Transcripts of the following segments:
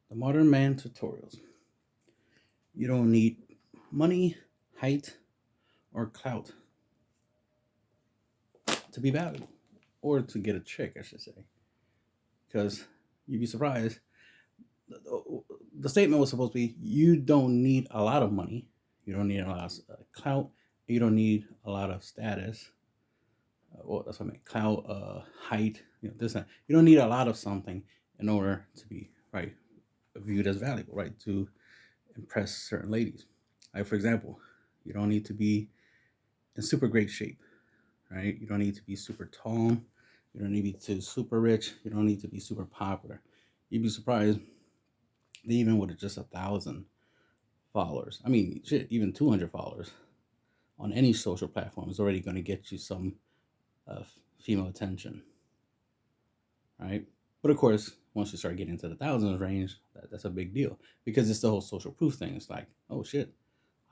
The Modern Man tutorials. You don't need money, height, or clout to be valuable, or to get a chick, I should say. Because you'd be surprised. The statement was supposed to be you don't need a lot of money, you don't need a lot of clout, you don't need a lot of status. Well, that's what I mean. Clout, height, this and that. You don't need a lot of something in order to be right viewed as valuable, right? To impress certain ladies. Like for example, you don't need to be in super great shape, right? You don't need to be super tall. You don't need to be too super rich. You don't need to be super popular. You'd be surprised that even with just 1,000 followers, I mean, shit, even 200 followers on any social platform is already going to get you some uh, female attention, right? But of course, once you start getting into the thousands range, that's a big deal because it's the whole social proof thing. It's like, oh shit,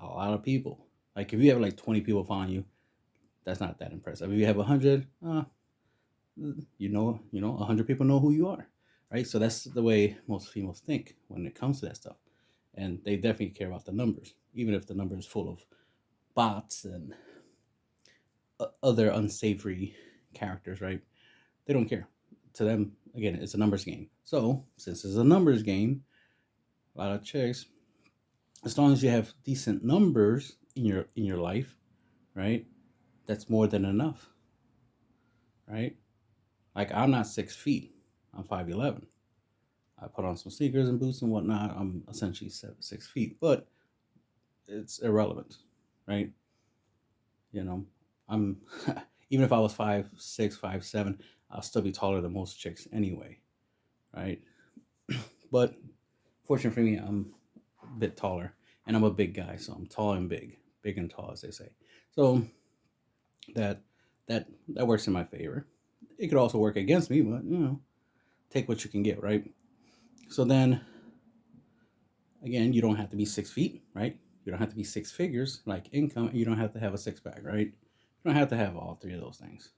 a lot of people. Like if you have like 20 people following you, that's not that impressive. If you have 100, you know, 100 people know who you are, right? So that's the way most females think when it comes to that stuff, and they definitely care about the numbers, even if the number is full of bots and other unsavory characters, right? They don't care. To them, again, it's a numbers game. So since it's a numbers game, a lot of chicks, as long as you have decent numbers in your life, right? That's more than enough, right? Like I'm not 6 feet. I'm 5'11". I put on some sneakers and boots and whatnot. I'm essentially 6 feet, but it's irrelevant, right? You know, I'm even if I was 5'6", 5'7", I'll still be taller than most chicks anyway, right? But fortunately for me, I'm a bit taller, and I'm a big guy, so I'm tall and big and tall, as they say. So that that works in my favor. It could also work against me, but take what you can get, right? So then again, you don't have to be 6 feet, right? You don't have to be six figures like income. You don't have to have a six pack, right? You don't have to have all three of those things.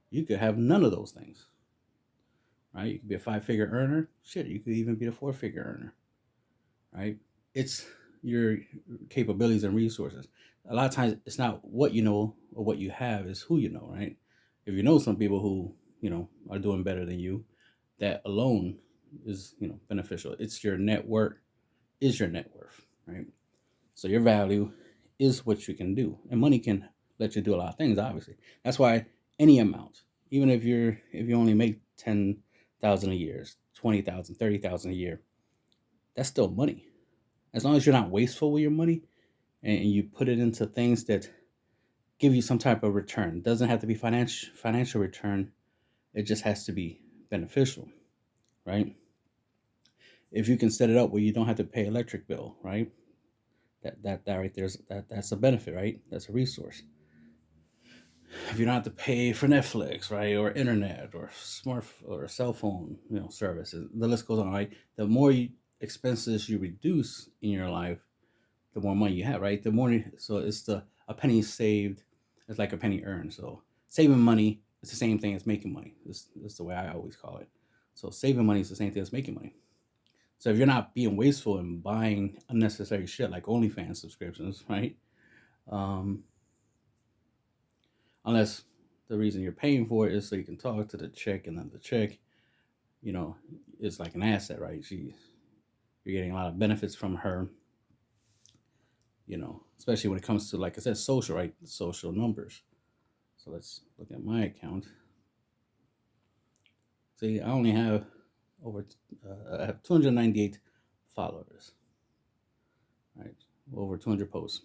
You could have none of those things, right? You could be a five-figure earner. Shit, you could even be a four-figure earner, right? It's your capabilities and resources. A lot of times, it's not what you know or what you have; it's who you know, right? If you know some people who are doing better than you, that alone is beneficial. It's your network is your net worth, right? So your value is what you can do, and money can let you do a lot of things. Obviously, that's why any amount, even if you only make 10,000 a year, 20,000, 30,000 a year, that's still money. As long as you're not wasteful with your money and you put it into things that give you some type of return. It doesn't have to be financial return. It just has to be beneficial, right? If you can set it up where you don't have to pay electric bill, right? That right there's that's a benefit, right? That's a resource. If you don't have to pay for Netflix, right, or internet, or smart or cell phone, services, the list goes on, right? The more expenses you reduce in your life, the more money you have, right? The more so it's the a penny saved is like a penny earned. So saving money is the same thing as making money. This is the way I always call it. So saving money is the same thing as making money. So if you're not being wasteful and buying unnecessary shit like OnlyFans subscriptions, right? Um, unless the reason you're paying for it is so you can talk to the chick, and then the chick, you know, is like an asset, right? You're getting a lot of benefits from her, especially when it comes to, like I said, social, right? Social numbers. So let's look at my account. See, I only have over, I have 298 followers, right? Over 200 posts.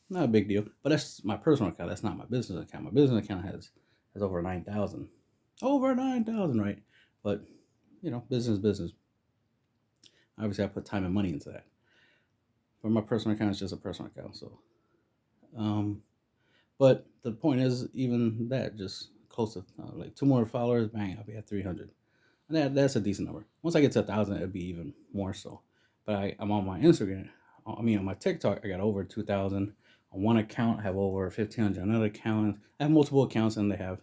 Not a big deal, but that's my personal account. That's not my business account. My business account has over 9,000, over 9,000, right? But business. Obviously, I put time and money into that. But my personal account is just a personal account. So, um, but the point is, even that, just close to like two more followers, bang, I'll be at 300. And that's a decent number. Once I get to 1,000, it'd be even more so. But I'm on my Instagram. I mean, on my TikTok, I got over 2,000. On one account, I have over 1,500. On another account, I have multiple accounts, and they have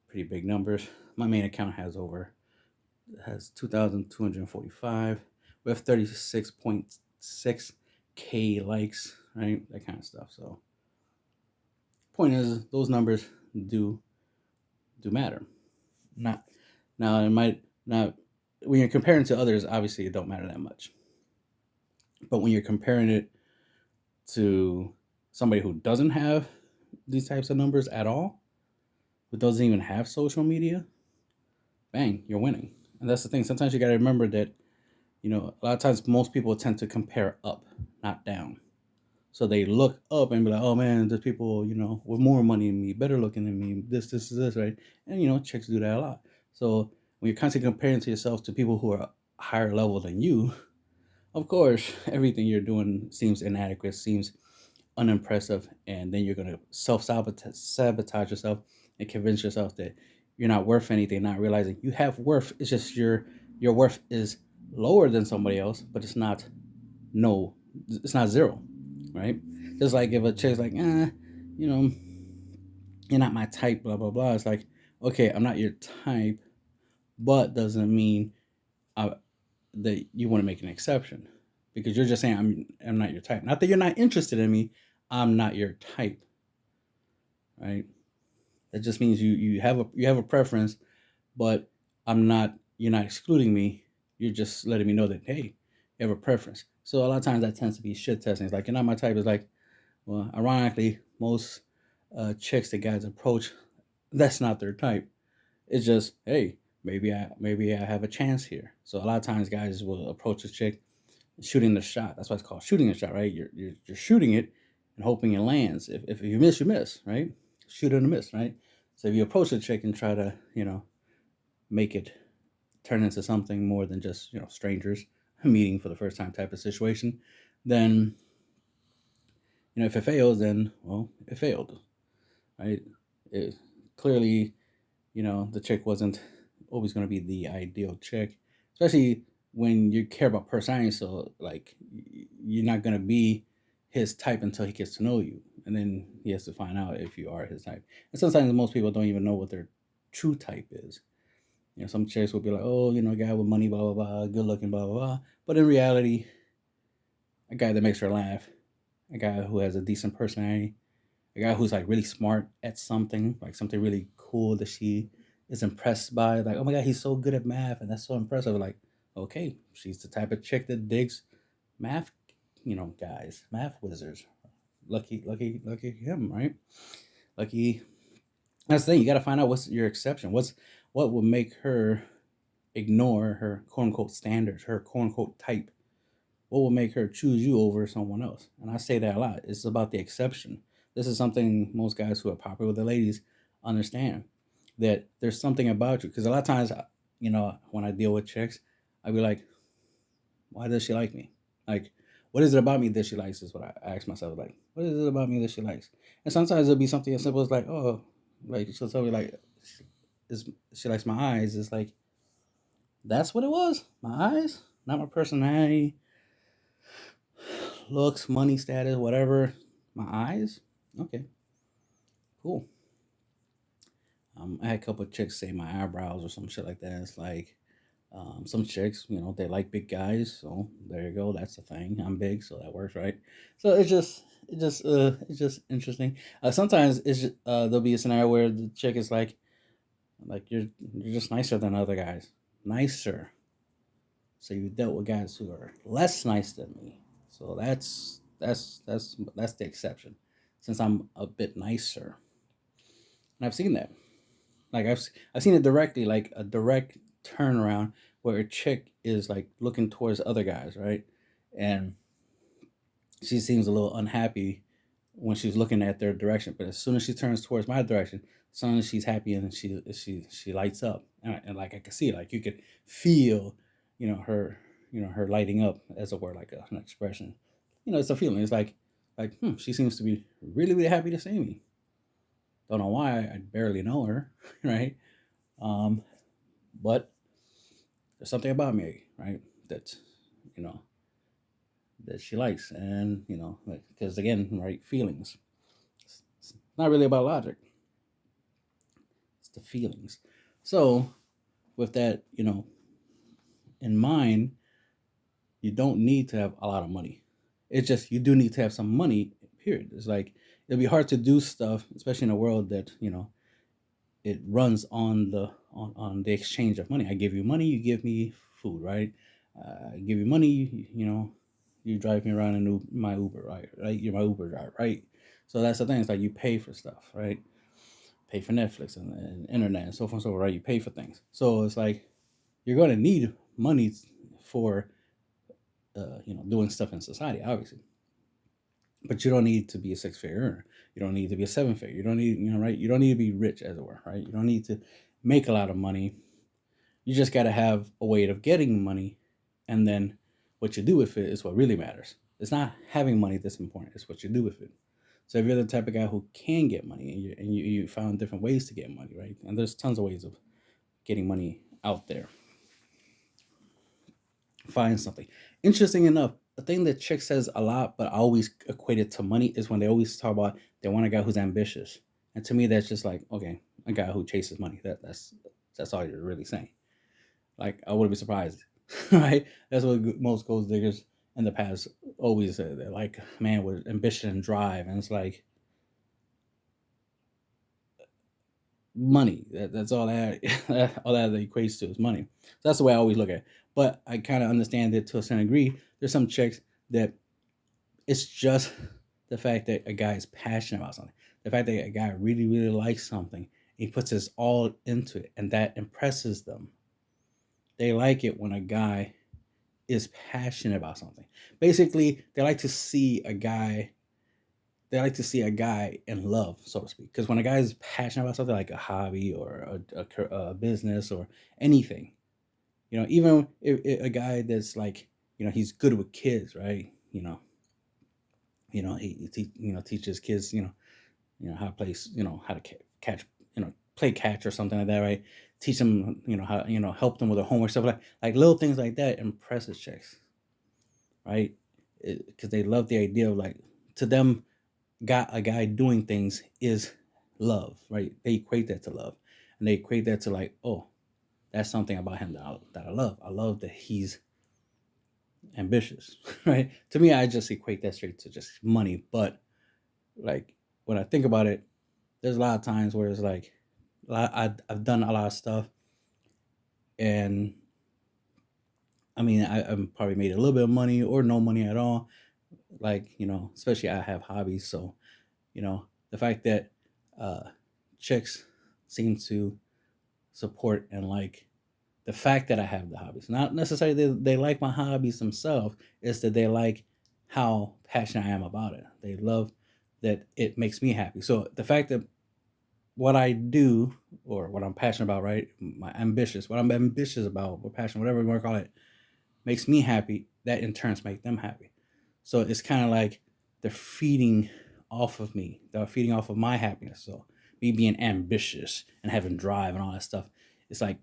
pretty big numbers. My main account has 2,245. with 36.6K likes, right? That kind of stuff. So, point is, those numbers do matter. Not now, it might not when you're comparing to others. Obviously, it don't matter that much. But when you're comparing it to somebody who doesn't have these types of numbers at all, who doesn't even have social media, bang, you're winning. And that's the thing. Sometimes you got to remember that, a lot of times most people tend to compare up, not down. So they look up and be like, oh man, there's people, with more money than me, better looking than me, this, right? And, chicks do that a lot. So when you're constantly comparing to yourself to people who are higher level than you, of course, everything you're doing seems inadequate, seems unimpressive, and then you're going to sabotage yourself and convince yourself that you're not worth anything, not realizing you have worth. It's just your worth is lower than somebody else, but no it's not zero, right? Just like if a chick's like, you know you're not my type, blah blah blah. It's like, okay, I'm not your type, but doesn't mean uh, that you want to make an exception, because you're just saying I'm not your type. Not that you're not interested in me, I'm not your type, right? That just means you have a preference, but you're not excluding me. You're just letting me know that, hey, you have a preference. So a lot of times that tends to be shit testing. It's like, you're not my type. It's like, well, ironically, most chicks that guys approach, that's not their type. It's just, hey, maybe I have a chance here. So a lot of times guys will approach a chick shooting the shot. That's why it's called shooting the shot, right? You're shooting it and hoping it lands. If you miss, you miss, right? Shoot and miss, right? So if you approach a chick and try to, make it turn into something more than just, strangers meeting for the first time type of situation, then, if it fails, then, well, it failed, right? It clearly, the chick wasn't always going to be the ideal chick, especially when you care about personality. So, like, you're not going to be his type until he gets to know you. And then he has to find out if you are his type. And sometimes most people don't even know what their true type is. Some chicks will be like, oh, a guy with money, blah, blah, blah, good looking, blah, blah, blah. But in reality, a guy that makes her laugh, a guy who has a decent personality, a guy who's like really smart at something, like something really cool that she is impressed by. Like, oh my God, he's so good at math, and that's so impressive. Like, okay, she's the type of chick that digs math, guys, math wizards. Lucky him, right? Lucky. That's the thing. You got to find out what's your exception. What will make her ignore her quote unquote standards, her quote unquote type. What will make her choose you over someone else? And I say that a lot. It's about the exception. This is something most guys who are popular with the ladies understand, that there's something about you. Because a lot of times, when I deal with chicks, I'd be like, why does she like me? Like, what is it about me that she likes? Is what I ask myself. Like, what is it about me that she likes? And sometimes it'll be something as simple as like, oh, like she'll tell me like, she likes my eyes. It's like, that's what it was. My eyes, not my personality, looks, money, status, whatever. My eyes. Okay, cool. I had a couple of chicks say my eyebrows or some shit like that. It's like, some chicks, they like big guys, so there you go. That's the thing. I'm big, so that works, right? So it's just interesting. Sometimes there'll be a scenario where the chick is like you're just nicer than other guys, nicer. So you dealt with guys who are less nice than me. So that's the exception, since I'm a bit nicer, and I've seen that. Like I've seen it directly, like a direct turnaround where a chick is like looking towards other guys, right? And she seems a little unhappy when she's looking at their direction, but as soon as she turns towards my direction, suddenly she's happy and she lights up, and like I could see, like you could feel, her, her lighting up, as it were, like an expression. It's a feeling. It's like she seems to be really really happy to see me. Don't know why. I barely know her, right? Um, but there's something about me, right? That you know that she likes, and because again, right, feelings. It's not really about logic. It's the feelings. So with that, in mind, You don't need to have a lot of money. It's just you do need to have some money. Period. It's like it'll be hard to do stuff, especially in a world that it runs on the exchange of money. I give you money, you give me food, right? I give you money, you drive me around in my Uber, right? Right, you're my Uber driver, right? So that's the thing. It's like you pay for stuff, right? Pay for Netflix and internet and so forth and so forth, right? You pay for things. So it's like you're going to need money for doing stuff in society, obviously. But you don't need to be a six-figure earner. You don't need to be a seven-figure. You don't need, right? You don't need to be rich, as it were, right? You don't need to make a lot of money. You just got to have a way of getting money, and then what you do with it is what really matters. It's not having money that's important. It's what you do with it. So if you're the type of guy who can get money, and you found different ways to get money, right? And there's tons of ways of getting money out there. Find something. Interesting enough, the thing that Chick says a lot, but I always equate it to money, is when they always talk about they want a guy who's ambitious. And to me, that's just like, okay, a guy who chases money. That's all you're really saying. Like, I wouldn't be surprised, right? That's what most gold diggers in the past always said. They're like, man with ambition and drive, and it's like money. That's all that all that equates to is money. So that's the way I always look at it. But I kind of understand it to a certain degree. There's some chicks that it's just the fact that a guy is passionate about something, the fact that a guy really, really likes something, he puts his all into it, and that impresses them. They like it when a guy is passionate about something. Basically, they like to see a guy in love, so to speak. Because when a guy is passionate about something like a hobby or a business or anything, even if a guy that's like, he's good with kids, right? He teaches kids, how to play, how to catch, play catch or something like that, right? Teach them, how, help them with their homework, stuff like little things like that impresses chicks, right? Because they love the idea of, like, to them, got a guy doing things is love, right? They equate that to love, and they equate that to, like, oh, that's something about him that I love. I love that he's ambitious, right? To me, I just equate that straight to just money. But like when I think about it, there's a lot of times where it's like I've done a lot of stuff, and I mean, I've probably made a little bit of money or no money at all. Like, especially I have hobbies, so the fact that uh, chicks seem to support and like the fact that I have the hobbies. Not necessarily they like my hobbies themselves, it's that they like how passionate I am about it. They love that it makes me happy. So the fact that what I do or what I'm passionate about, right? What I'm ambitious about, or passionate, whatever you want to call it, makes me happy. That in turns make them happy. So it's kind of like they're feeding off of me. They're feeding off of my happiness. So me being ambitious and having drive and all that stuff, it's like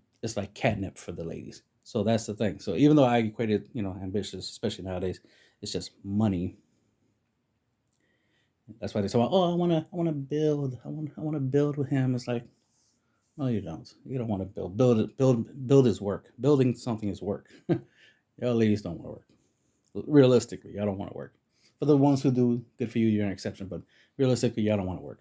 catnip for the ladies. So that's the thing. So even though I equated, ambitious, especially nowadays, it's just money. That's why they say, "Oh, I wanna build, I wanna build with him." It's like, no, you don't. You don't want to build. Build is work. Building something is work. Y'all ladies don't want to work. Realistically, y'all don't want to work. For the ones who do, good for you. You're an exception. But realistically, y'all don't want to work.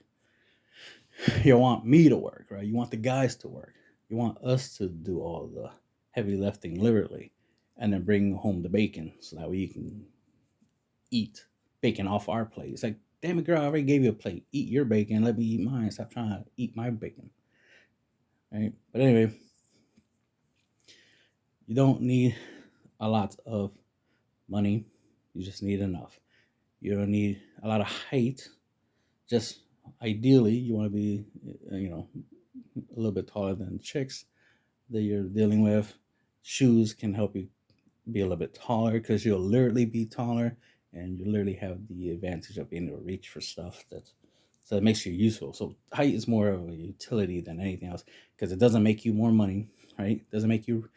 You want me to work, right? You want the guys to work. You want us to do all the heavy lifting, literally, and then bring home the bacon so that we can eat bacon off our plate. It's like, damn it, girl, I already gave you a plate. Eat your bacon. Let me eat mine. Stop trying to eat my bacon, right? But anyway, you don't need a lot of money. You just need enough. You don't need a lot of height. Just ideally, you want to be, a little bit taller than chicks that you're dealing with. Shoes can help you be a little bit taller because you'll literally be taller, and you literally have the advantage of being able to reach for stuff so it makes you useful. So height is more of a utility than anything else because it doesn't make you more money, right? It doesn't make you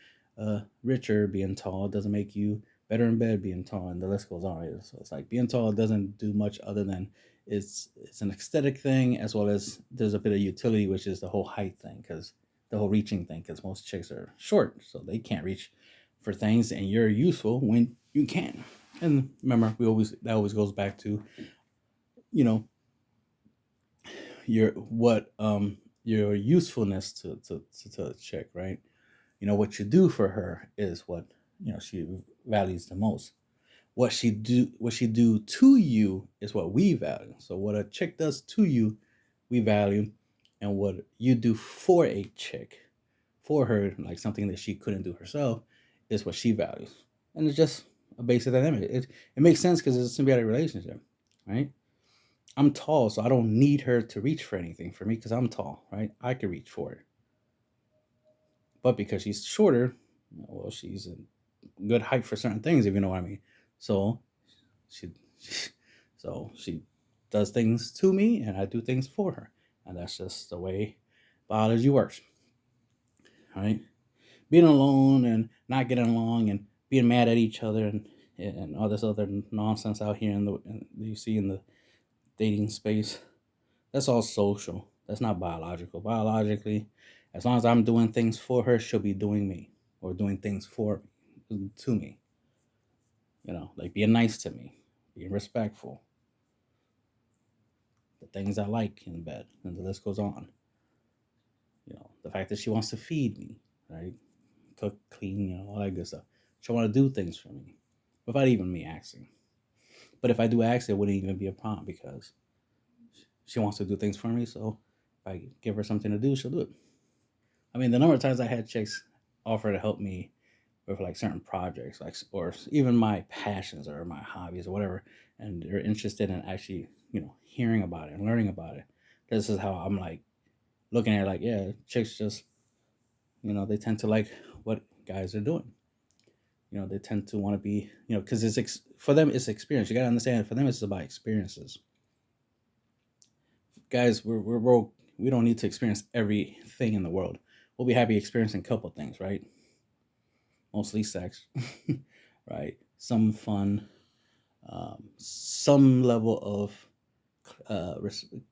richer being tall. It doesn't make you better in bed being tall, and the list goes on. Right? So it's like being tall doesn't do much other than it's an aesthetic thing, as well as there's a bit of utility, which is the whole height thing, because the whole reaching thing, because most chicks are short, so they can't reach for things, and you're useful when you can. And remember, that always goes back to, you know, your usefulness to a chick, right? What you do for her is what she values the most. What she do to you is what we value. So what a chick does to you, we value, and what you do for a chick, for her, like something that she couldn't do herself, is what she values. And it's just a basic dynamic. It makes sense because it's a symbiotic relationship, right? I'm tall, so I don't need her to reach for anything for me because I'm tall, right? I can reach for it. But because she's shorter, well, she's a good height for certain things, if you know what I mean. So she, so she does things to me, and I do things for her, and that's just the way biology works, right? Being alone and not getting along and being mad at each other and all this other nonsense out here you see in the dating space. That's all social. That's not biological. Biologically, as long as I'm doing things for her, she'll be doing me or doing things for me, to me. Like being nice to me, being respectful, the things I like in bed, and the list goes on. The fact that she wants to feed me, right? Cook, clean, all that good stuff. She'll want to do things for me without even me asking. But if I do ask, it wouldn't even be a problem because she wants to do things for me. So if I give her something to do, she'll do it. I mean, the number of times I had chicks offer to help me with like certain projects, like or even my passions or my hobbies or whatever, and they're interested in actually, hearing about it and learning about it. This is how I'm like looking at it, like, yeah, chicks just, they tend to like what guys are doing. They tend to want to be, because for them it's experience. You gotta understand, for them it's about experiences. Guys, we don't need to experience everything in the world. We'll be happy experiencing a couple things, right? Mostly sex, right? Some fun, some level of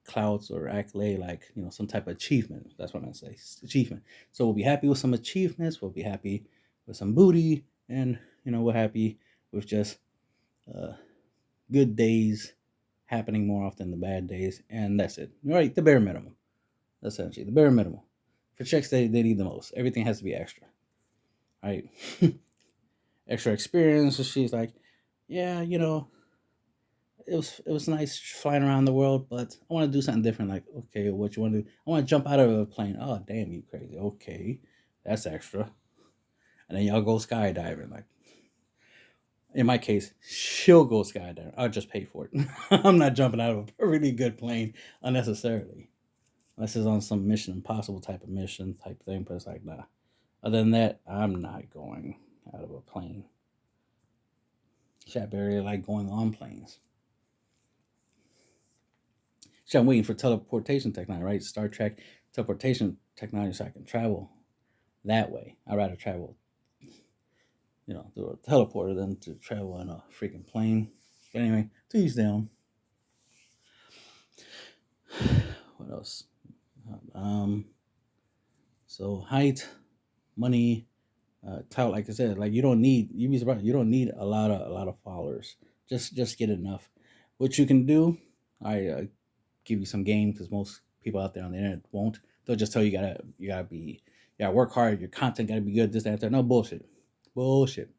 clouds or accolade, like some type of achievement. That's what I'm gonna say, achievement. So we'll be happy with some achievements. We'll be happy with some booty, and we're happy with just uh, good days happening more often than bad days, and that's it. Right, the bare minimum. Essentially, the bare minimum. For chicks, they need the most. Everything has to be extra, right? Extra experience. So she's like, yeah, it was nice flying around the world, but I want to do something different. Like, okay, what you want to do? I want to jump out of a plane. Oh, damn, you crazy. Okay, that's extra. And then y'all go skydiving. Like, in my case, she'll go skydiving. I'll just pay for it. I'm not jumping out of a really good plane unnecessarily. Unless it's on some Mission Impossible type of mission type thing, but it's like, nah. Other than that, I'm not going out of a plane. Shit, I barely like going on planes. Shit, I'm waiting for teleportation technology, right? Star Trek teleportation technology so I can travel that way. I'd rather travel, through a teleporter than to travel in a freaking plane. But anyway, to each down. What else? Um, so height, money, clout. Like I said, like you'd be surprised. You don't need a lot of followers. Just get enough. What you can do, I give you some game because most people out there on the internet won't. They'll just tell you you gotta work hard. Your content gotta be good. This that. No bullshit. Bullshit.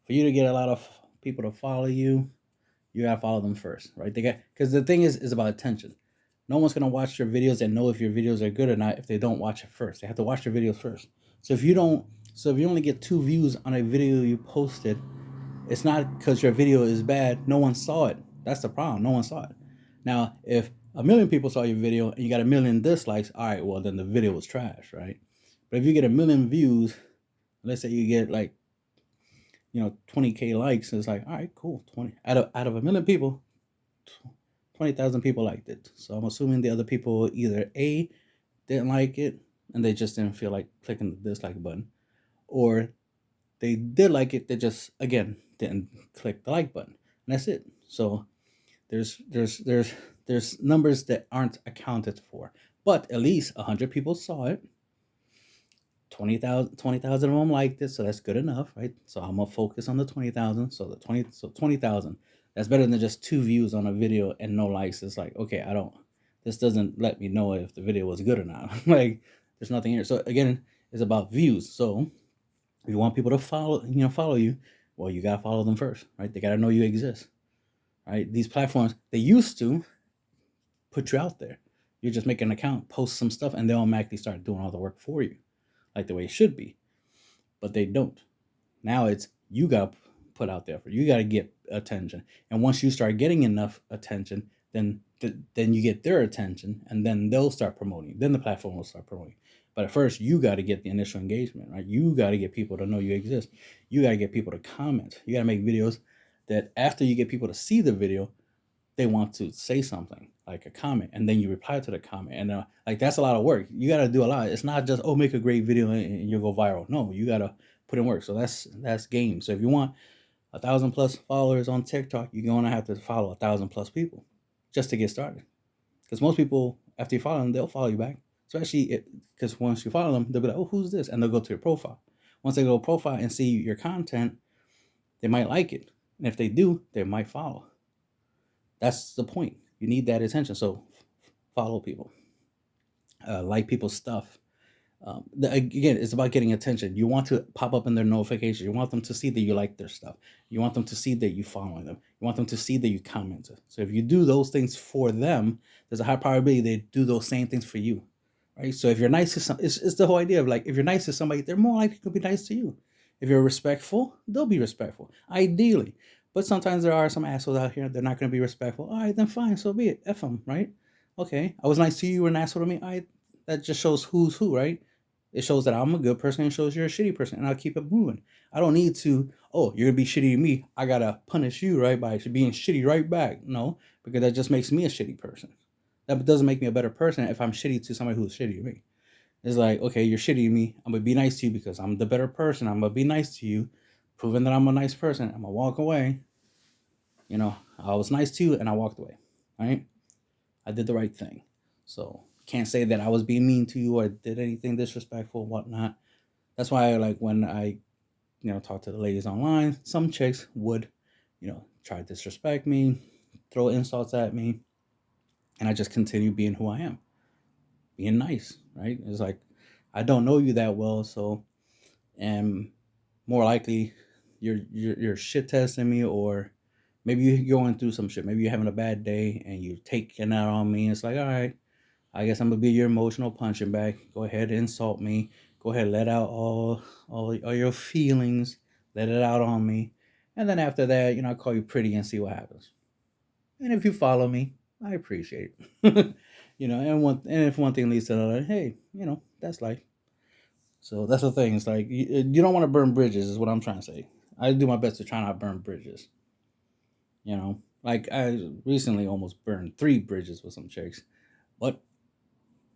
For you to get a lot of people to follow you, you gotta follow them first, right? Because the thing is about attention. No one's gonna watch your videos and know if your videos are good or not if they don't watch it first. They have to watch your videos first. So if you only get 2 views on a video you posted, it's not because your video is bad. No one saw it. That's the problem. No one saw it. Now, if a million people saw your video and you got a million dislikes, all right, well then the video was trash, right? But if you get a million views, let's say you get like 20K likes, it's like, all right, cool. 20 out of a million people, 20,000 people liked it. So I'm assuming the other people either A, didn't like it and they just didn't feel like clicking the dislike button, or they did like it, they just again didn't click the like button. And that's it. So there's numbers that aren't accounted for. But at least 100 people saw it. 20,000 of them liked it, so that's good enough, right? So I'm gonna focus on the 20,000. So 20,000. That's better than just 2 views on a video and no likes. It's like, okay, this doesn't let me know if the video was good or not. Like, there's nothing here. So again, it's about views. So if you want people to follow you, well, you gotta follow them first, right? They gotta know you exist, right? These platforms, they used to put you out there. You just make an account, post some stuff, and they automatically start doing all the work for you, like the way it should be. But they don't. Now it's you got to put out there for you got to get attention, and once you start getting enough attention, then you get their attention, and then they'll start promoting. Then the platform will start promoting. But at first, you got to get the initial engagement, right? You got to get people to know you exist. You got to get people to comment. You got to make videos that after you get people to see the video, they want to say something like a comment, and then you reply to the comment, and like that's a lot of work. You got to do a lot. It's not just make a great video and you'll go viral. No, you got to put in work. So that's game. So if you want 1,000+ followers on TikTok, you're gonna have to follow 1,000+ people just to get started. Because most people, after you follow them, they'll follow you back. Especially because once you follow them, they'll be like, "Oh, who's this?" And they'll go to your profile. Once they go to profile and see your content, they might like it, and if they do, they might follow. That's the point. You need that attention. So follow people, like people's stuff. Again, it's about getting attention. You want to pop up in their notification. You want them to see that you like their stuff. You want them to see that you following them. You want them to see that you commented. So if you do those things for them, there's a high probability they do those same things for you, right? So if you're nice to some, it's the whole idea of like, if you're nice to somebody, they're more likely to be nice to you. If you're respectful, they'll be respectful, ideally. But sometimes there are some assholes out here. They're not going to be respectful. All right, then fine. So be it. F them, right? Okay, I was nice to you. You were an asshole to me. That just shows who's who, right? It shows that I'm a good person. It shows you're a shitty person, and I'll keep it moving. I don't need to. Oh, you're gonna be shitty to me. I gotta punish you, right, by being shitty right back. No, because that just makes me a shitty person. That doesn't make me a better person if I'm shitty to somebody who's shitty to me. It's like, okay, you're shitty to me. I'm gonna be nice to you because I'm the better person. I'm gonna be nice to you, proving that I'm a nice person. I'm gonna walk away. I was nice to you, and I walked away. Right? I did the right thing. So can't say that I was being mean to you or did anything disrespectful and whatnot. That's why when I talk to the ladies online, some chicks would try to disrespect me, throw insults at me, and I just continue being who I am, being nice, right? It's like, I don't know you that well, so, and more likely you're shit testing me, or maybe you're going through some shit. Maybe you're having a bad day and you're taking that on me. It's like, all right, I guess I'm gonna be your emotional punching bag. Go ahead and insult me. Go ahead, let out all your feelings. Let it out on me, and then after that, I call you pretty and see what happens. And if you follow me, I appreciate it. And if one thing leads to another, hey, that's life. So that's the thing. It's like you don't want to burn bridges, is what I'm trying to say. I do my best to try not burn bridges. Like I recently almost burned 3 bridges with some chicks, but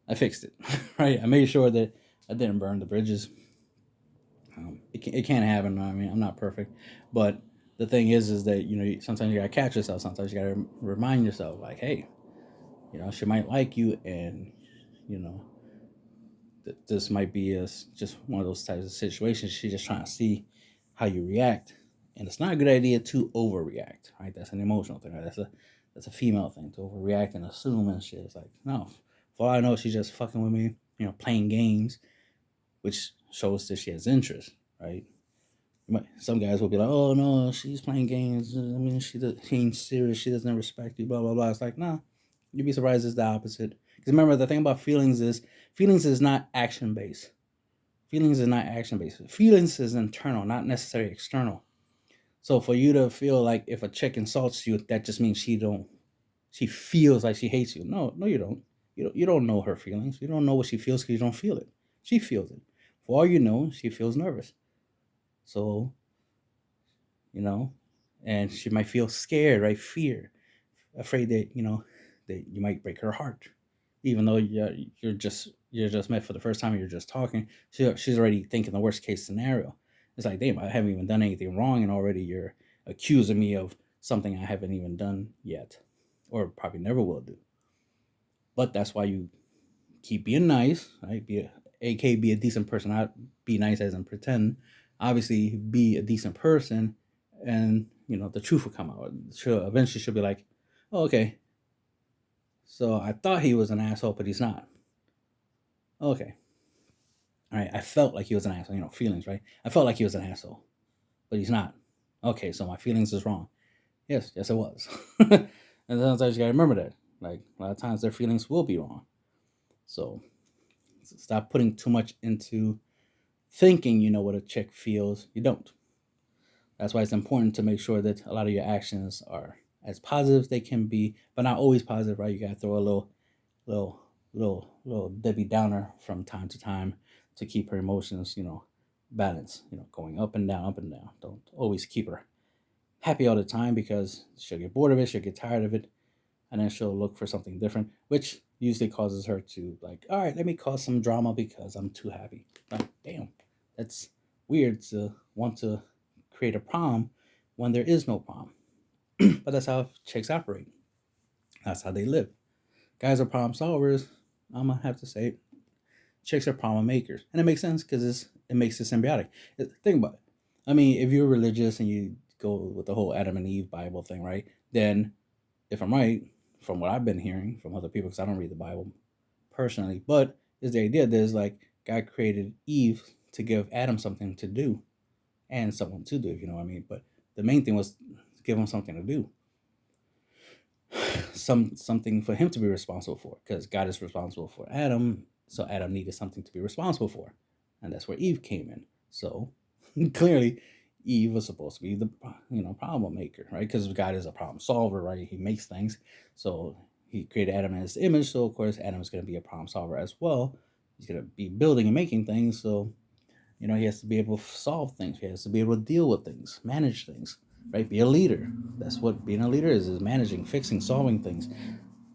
I fixed it, right? I made sure that I didn't burn the bridges. It can't happen. I mean, I'm not perfect, but the thing is that sometimes you gotta catch yourself. Sometimes you gotta remind yourself, like, hey, she might like you, and you know, this might be just one of those types of situations. She's just trying to see how you react, and it's not a good idea to overreact, right? That's an emotional thing, right? That's a female thing, to overreact and assume and shit. It's like, no, for all I know, she's just fucking with me, playing games, which shows that she has interest, right? Some guys will be like, oh no, she's playing games. I mean, she ain't serious. She doesn't respect you, blah, blah, blah. It's like, nah, you'd be surprised it's the opposite. Because remember, the thing about feelings is not action based. Feelings is not action based. Feelings is internal, not necessarily external. So for you to feel like if a chick insults you, that just means she feels like she hates you. No, you don't. You don't know her feelings. You don't know what she feels because you don't feel it. She feels it. For all you know, she feels nervous. So, and she might feel scared, right? Fear, afraid that, that you might break her heart. Even though you're just met for the first time and you're just talking, she's already thinking the worst case scenario. It's like, damn, I haven't even done anything wrong, and already you're accusing me of something I haven't even done yet, or probably never will do. But that's why you keep being nice, right? aka be a decent person, not be nice as and pretend. Obviously, be a decent person, and the truth will come out. Eventually she'll be like, oh, okay, so I thought he was an asshole, but he's not. Okay, all right, I felt like he was an asshole. Feelings, right? I felt like he was an asshole, but he's not. Okay, so my feelings is wrong. Yes, yes, it was. And sometimes you gotta remember that. Like a lot of times, their feelings will be wrong. So stop putting too much into thinking you know what a chick feels. You don't. That's why it's important to make sure that a lot of your actions are as positive as they can be, but not always positive, right? You gotta throw a little, little Debbie Downer from time to time to keep her emotions, balanced. Going up and down, up and down. Don't always keep her happy all the time because she'll get bored of it, she'll get tired of it, and then she'll look for something different, which usually causes her to like, all right, let me cause some drama because I'm too happy. Like, damn, that's weird to want to create a problem when there is no problem. But that's how chicks operate. That's how they live. Guys are problem solvers. I'm gonna have to say it. Chicks are problem makers, and it makes sense because it makes it symbiotic. Think about it. I mean, if you're religious and you go with the whole Adam and Eve Bible thing, right? Then, if I'm right, from what I've been hearing from other people, because I don't read the Bible personally, but is the idea that is like God created Eve to give Adam something to do and someone to do, if you know what I mean. But the main thing was give him something to do, something for him to be responsible for, because God is responsible for Adam, so Adam needed something to be responsible for, and that's where Eve came in. So clearly, Eve was supposed to be the problem maker, right? Because God is a problem solver, right? He makes things, so he created Adam in his image. So of course, Adam is going to be a problem solver as well. He's going to be building and making things, so he has to be able to solve things. He has to be able to deal with things, manage things, right? Be a leader. That's what being a leader is managing, fixing, solving things.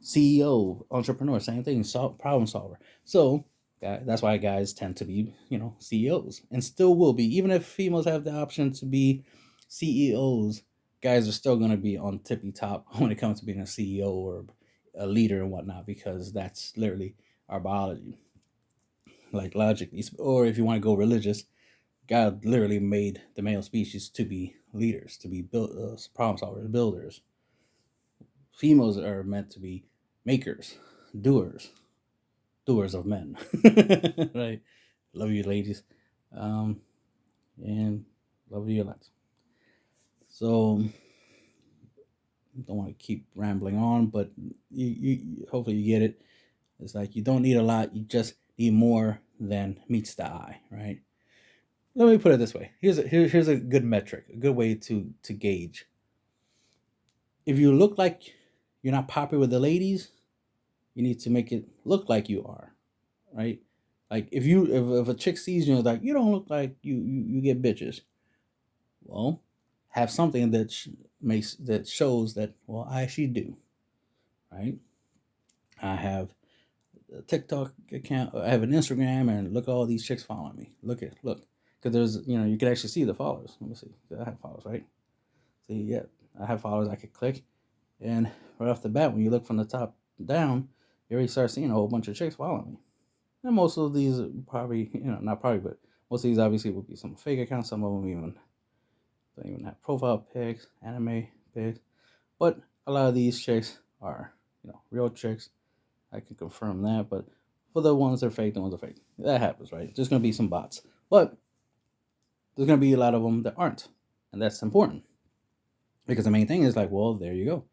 CEO, entrepreneur, same thing, problem solver. So that's why guys tend to be, CEOs and still will be. Even if females have the option to be CEOs, guys are still going to be on tippy top when it comes to being a CEO or a leader and whatnot, because that's literally our biology. Like logically, or if you want to go religious, God literally made the male species to be leaders, to be problem solvers, builders. Females are meant to be makers, doers, doers of men. Right? Love you, ladies, um, and love you a lot. So don't want to keep rambling on, but you hopefully you get it. It's like you don't need a lot; you just need more than meets the eye, right? Let me put it this way. Here's a good metric, a good way to gauge. If you look like you're not popular with the ladies, you need to make it look like you are, right? Like if a chick sees you and is like, you don't look like you get bitches. Well, have something that makes that shows that, well, I actually do, right? I have a TikTok account, I have an Instagram, and look at all these chicks following me. Look, because there's you can actually see the followers. Let me see. I have followers, right? See, yeah, I have followers. I could click, and right off the bat, when you look from the top down, you already start seeing a whole bunch of chicks following me. And most of these probably, not probably, but most of these obviously will be some fake accounts. Some of them even don't even have profile pics, anime pics. But a lot of these chicks are, real chicks. I can confirm that. But for the ones that are fake, the ones that are fake, that happens, right? There's gonna be some bots, but there's gonna be a lot of them that aren't, and that's important because the main thing is like, well, there you go,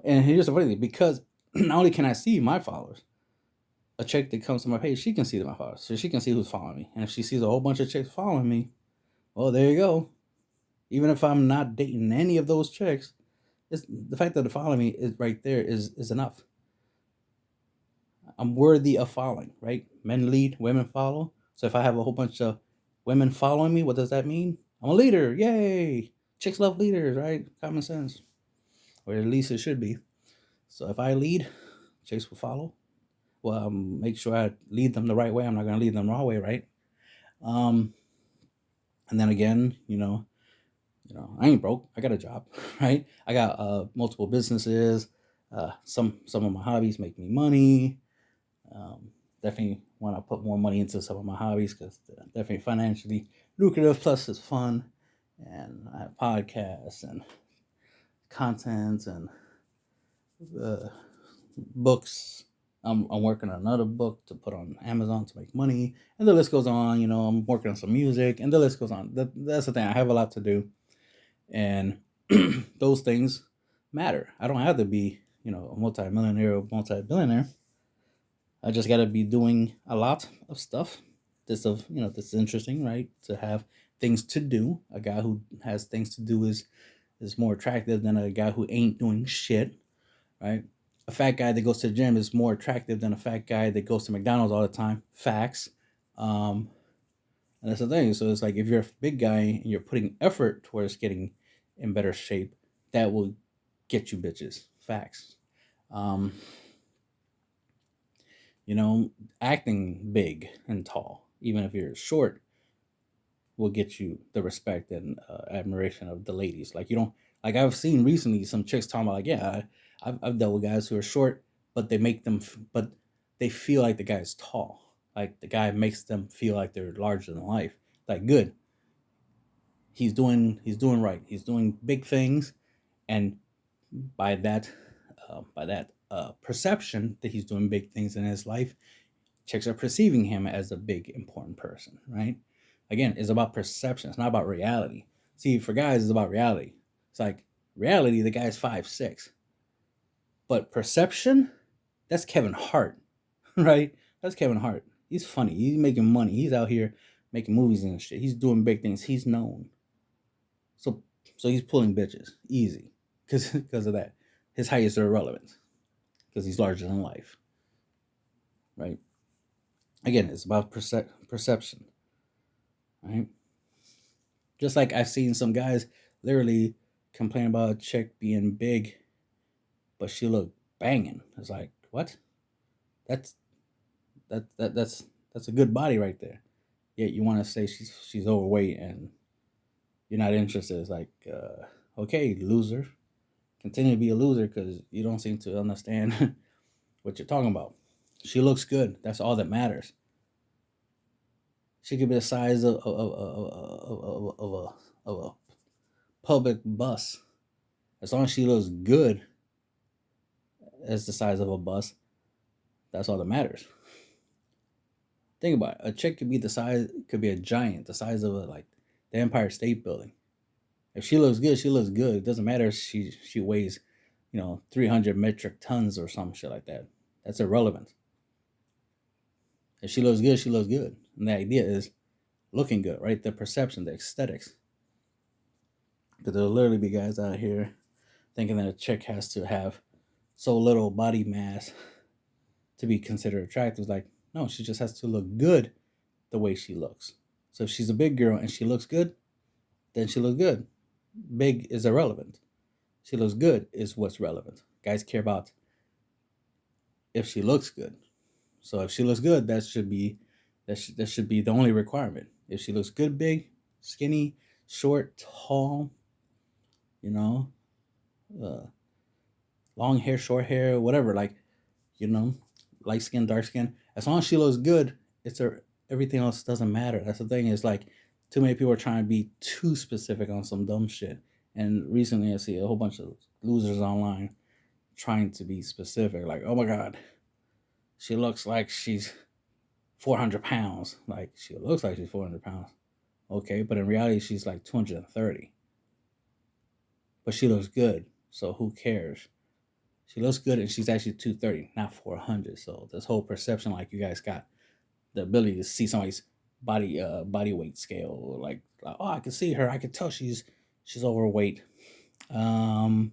And here's the funny thing, because not only can I see my followers, a chick that comes to my page, she can see my followers, so she can see who's following me. And if she sees a whole bunch of chicks following me, well, there you go. Even if I'm not dating any of those chicks, it's the fact that they're following me is right there is enough. I'm worthy of following, right? Men lead, women follow. So if I have a whole bunch of women following me, what does that mean? I'm a leader. Yay! Chicks love leaders, right? Common sense, or at least it should be. So if I lead, chicks will follow. Well, make sure I lead them the right way. I'm not going to lead them the wrong way, right? Um, and then again, I ain't broke. I got a job, right? I got multiple businesses. Some of my hobbies make me money. definitely want to put more money into some of my hobbies because they're definitely financially lucrative. Plus, it's fun, and I have podcasts and content and uh, books. I'm working on another book to put on Amazon to make money, and the list goes on. I'm working on some music, and the list goes on. That's the thing. I have a lot to do, and those things matter. I don't have to be, a multi-millionaire or multi-billionaire. I just got to be doing a lot of stuff. This is interesting, right? To have things to do. A guy who has things to do is more attractive than a guy who ain't doing shit, right? A fat guy that goes to the gym is more attractive than a fat guy that goes to McDonald's all the time. Facts. Um, and that's the thing. So it's like if you're a big guy and you're putting effort towards getting in better shape, that will get you bitches. Facts. Um, Acting big and tall, even if you're short, will get you the respect and admiration of the ladies. Like you don't like I've seen recently some chicks talking about like I've dealt with guys who are short, but but they feel like the guy's tall. Like the guy makes them feel like they're larger than life. Like good, he's doing right. He's doing big things, and by that perception that he's doing big things in his life, chicks are perceiving him as a big important person, right? Again, it's about perception. It's not about reality. See, for guys, it's about reality. It's like reality, the guy's 5'6", but perception, that's Kevin Hart, right? That's Kevin Hart. He's funny. He's making money. He's out here making movies and shit. He's doing big things. He's known. So so he's pulling bitches easy because of that. His height is irrelevant because he's larger than life, right? Again, it's about perception, right? Just like I've seen some guys literally complain about a chick being big, but she looked banging. It's like, what? That's that's a good body right there. Yet you want to say she's overweight and you're not interested. It's like, okay, loser. Continue to be a loser because you don't seem to understand what you're talking about. She looks good. That's all that matters. She could be the size of a public bus. As long as she looks good as the size of a bus, that's all that matters. Think about it. A chick could be a giant, the size of like the Empire State Building. If she looks good, she looks good. It doesn't matter if she weighs, 300 metric tons or some shit like that. That's irrelevant. If she looks good, she looks good. And the idea is looking good, right? The perception, the aesthetics. Because there'll literally be guys out here thinking that a chick has to have so little body mass to be considered attractive. Like, no, she just has to look good the way she looks. So if she's a big girl and she looks good, then she looks good. Big is irrelevant. She looks good is what's relevant. Guys care about if she looks good. So if she looks good, that should be the only requirement. If she looks good, big, skinny, short, tall, you know, uh, long hair, short hair, whatever, like, you know, light skin, dark skin. As long as she looks good, everything else doesn't matter. That's the thing. Is like too many people are trying to be too specific on some dumb shit. And recently, I see a whole bunch of losers online trying to be specific. Like, oh my god, she looks like she's 400 pounds. Like she looks like she's 400 pounds. Okay, but in reality, she's like 230. But she looks good, so who cares? She looks good, and she's actually 230, not 400. So this whole perception, like you guys got the ability to see somebody's body weight scale, like oh, I can see her. I can tell she's overweight. Um,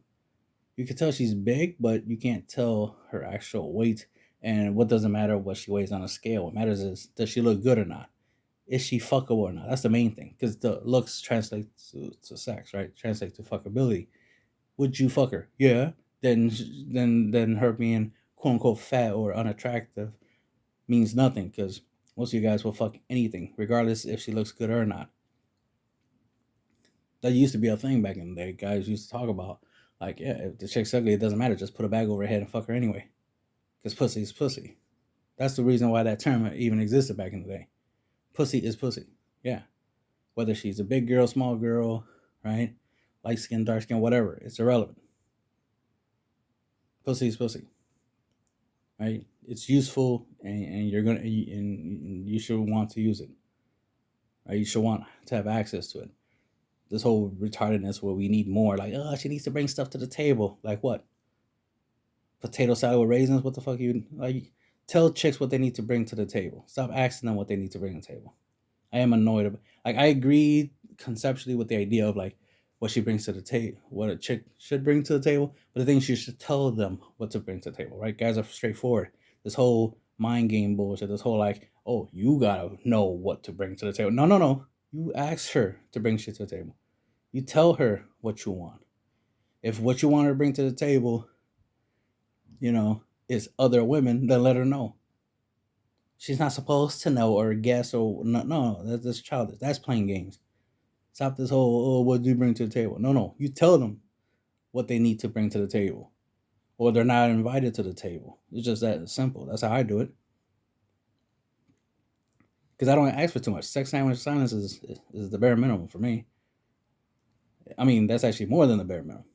you can tell she's big, but you can't tell her actual weight. And what doesn't matter what she weighs on a scale. What matters is does she look good or not? Is she fuckable or not? That's the main thing because the looks translate to sex, right? Translate to fuckability. Would you fuck her? Yeah. Then her being quote unquote fat or unattractive means nothing because most of you guys will fuck anything, regardless if she looks good or not. That used to be a thing back in the day. Guys used to talk about, if the chick's ugly, it doesn't matter. Just put a bag over her head and fuck her anyway. Because pussy is pussy. That's the reason why that term even existed back in the day. Pussy is pussy. Yeah. Whether she's a big girl, small girl, right? Light skin, dark skin, whatever. It's irrelevant. Pussy is pussy. Right? It's useful, and you're gonna and you should want to use it. Right? You should want to have access to it. This whole retardedness where we need more, like, oh, she needs to bring stuff to the table. Like what? Potato salad with raisins? What the fuck you like? Tell chicks what they need to bring to the table. Stop asking them what they need to bring to the table. I am annoyed about. Like, I agree conceptually with the idea of like what she brings to the table, what a chick should bring to the table. But the thing is, you should tell them what to bring to the table, right? Guys are straightforward. This whole mind game bullshit. This whole like, oh, you gotta know what to bring to the table. No, no, no. You ask her to bring shit to the table. You tell her what you want. If what you want her to bring to the table, is other women, then let her know. She's not supposed to know or guess or no. That's childish. That's playing games. Stop this whole, oh, what do you bring to the table? No, no. You tell them what they need to bring to the table, or they're not invited to the table. It's just that simple. That's how I do it. Because I don't ask for too much. Sex, language, silence is the bare minimum for me. I mean, that's actually more than the bare minimum,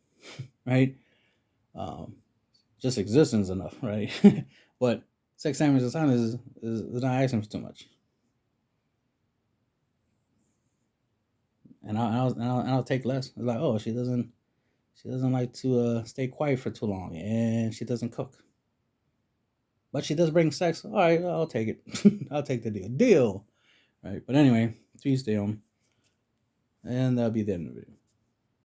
right? Just existence enough, right? But sex, language, and silence is not asking for too much. And I'll take less. It's like, oh, she doesn't like to stay quiet for too long, and she doesn't cook, but she does bring sex. All right, I'll take it. I'll take the deal. Right. But anyway, Tuesday on, and that'll be the end of the video.